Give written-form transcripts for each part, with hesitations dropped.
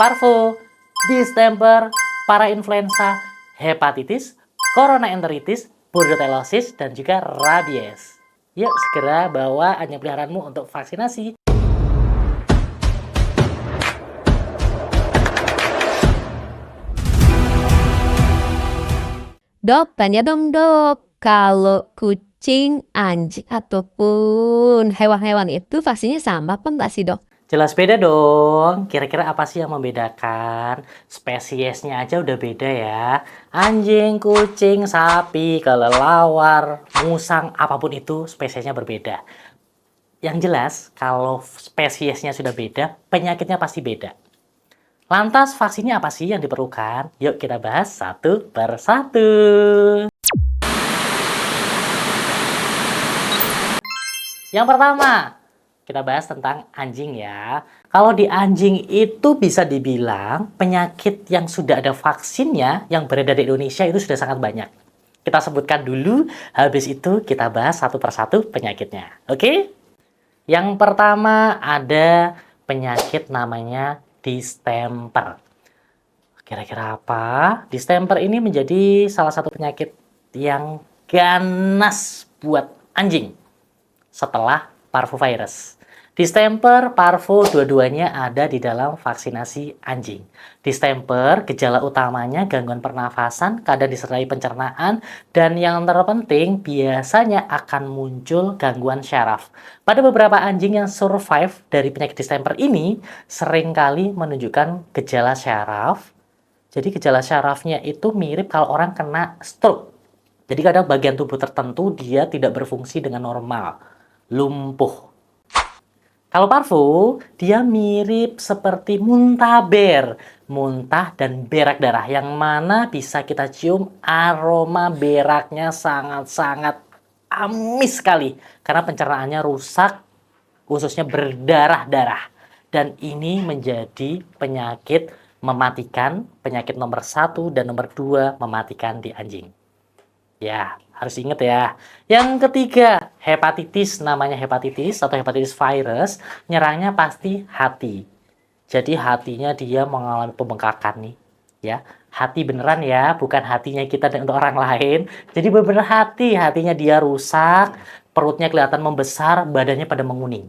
parvo, distemper, parainfluenza, hepatitis, coronaenteritis, bordeliosis, dan juga rabies. Yuk segera bawa anjing peliharaanmu untuk vaksinasi. Dok, tanya dong dok, kalau kucing, anjing, ataupun hewan-hewan itu vaksinnya sama apa enggak sih dok? Jelas beda dong. Kira-kira apa sih yang membedakan? Spesiesnya aja udah beda ya. Anjing, kucing, sapi, kelelawar, musang, apapun itu spesiesnya berbeda. Yang jelas, kalau spesiesnya sudah beda, penyakitnya pasti beda. Lantas vaksinnya apa sih yang diperlukan? Yuk kita bahas satu persatu. Yang pertama, kita bahas tentang anjing ya. Kalau di anjing itu bisa dibilang penyakit yang sudah ada vaksinnya yang beredar di Indonesia itu sudah sangat banyak. Kita sebutkan dulu, habis itu kita bahas satu persatu penyakitnya. Oke? Yang pertama ada penyakit namanya distemper. Kira-kira apa? Distemper ini menjadi salah satu penyakit yang ganas buat anjing setelah parvovirus. Distemper, parvo, dua-duanya ada di dalam vaksinasi anjing. Distemper, gejala utamanya gangguan pernafasan, kadang disertai pencernaan, dan yang terpenting biasanya akan muncul gangguan syaraf. Pada beberapa anjing yang survive dari penyakit distemper ini, seringkali menunjukkan gejala syaraf. Jadi gejala syarafnya itu mirip kalau orang kena stroke. Jadi kadang bagian tubuh tertentu dia tidak berfungsi dengan normal. Lumpuh. Kalau parvo, dia mirip seperti muntaber, muntah dan berak darah, yang mana bisa kita cium aroma beraknya sangat-sangat amis sekali, karena pencernaannya rusak, khususnya berdarah-darah. Dan ini menjadi penyakit mematikan, penyakit nomor 1 dan nomor 2 mematikan di anjing. Ya, harus ingat ya. Yang ketiga, hepatitis. Namanya hepatitis atau hepatitis virus, nyerangnya pasti hati. Jadi hatinya dia mengalami pembengkakan nih. Ya, hati beneran ya, bukan hatinya kita dan untuk orang lain. Jadi bener-bener hatinya dia rusak, perutnya kelihatan membesar, badannya pada menguning.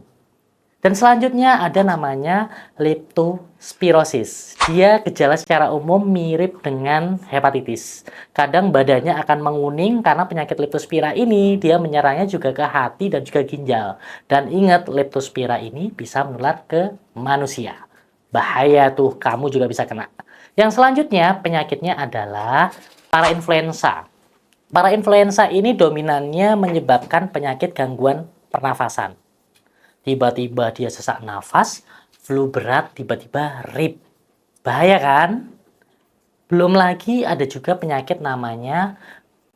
Dan selanjutnya ada namanya leptospirosis. Dia gejala secara umum mirip dengan hepatitis. Kadang badannya akan menguning karena penyakit leptospira ini dia menyerangnya juga ke hati dan juga ginjal. Dan ingat, leptospira ini bisa menular ke manusia. Bahaya tuh, kamu juga bisa kena. Yang selanjutnya penyakitnya adalah parainfluenza. Parainfluenza ini dominannya menyebabkan penyakit gangguan pernafasan. Tiba-tiba dia sesak nafas, flu berat, tiba-tiba RIP. Bahaya kan? Belum lagi ada juga penyakit namanya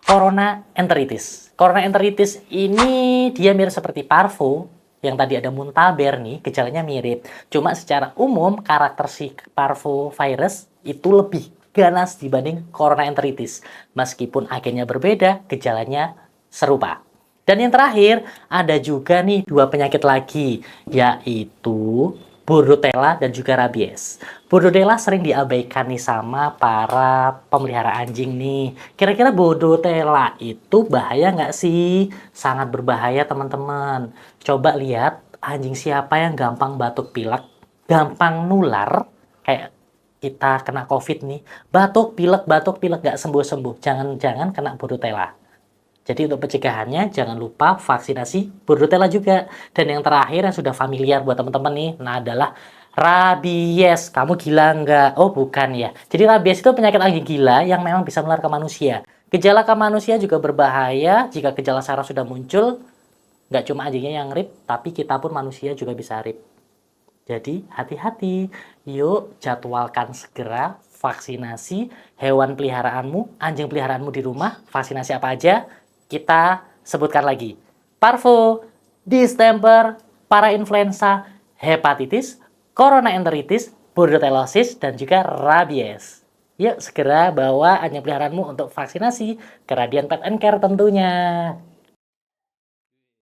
coronaenteritis. Coronaenteritis ini dia mirip seperti parvo, yang tadi ada muntaber nih, gejalanya mirip. Cuma secara umum karakter si parvovirus itu lebih ganas dibanding coronaenteritis. Meskipun agennya berbeda, gejalanya serupa. Dan yang terakhir, ada juga nih dua penyakit lagi, yaitu bordetella dan juga rabies. Bordetella sering diabaikan nih sama para pemelihara anjing nih. Kira-kira bordetella itu bahaya nggak sih? Sangat berbahaya teman-teman. Coba lihat anjing siapa yang gampang batuk pilek, gampang nular, kayak kita kena COVID nih. Batuk pilek nggak sembuh-sembuh. Jangan-jangan kena bordetella. Jadi untuk pencegahannya jangan lupa vaksinasi bordetella juga. Dan yang terakhir yang sudah familiar buat teman-teman nih, nah adalah rabies. Kamu gila nggak? Oh bukan ya. Jadi rabies itu penyakit anjing gila yang memang bisa menular ke manusia. Gejala ke manusia juga berbahaya jika gejala saraf sudah muncul. Nggak cuma anjingnya yang RIP, tapi kita pun manusia juga bisa RIP. Jadi hati-hati. Yuk jadwalkan segera vaksinasi hewan peliharaanmu, anjing peliharaanmu di rumah. Vaksinasi apa aja? Kita sebutkan lagi. Parvo, distemper, parainfluenza, hepatitis, coronaenteritis, bordeliosis, dan juga rabies. Yuk segera bawa anjing peliharaanmu untuk vaksinasi ke Radian Pet and Care tentunya.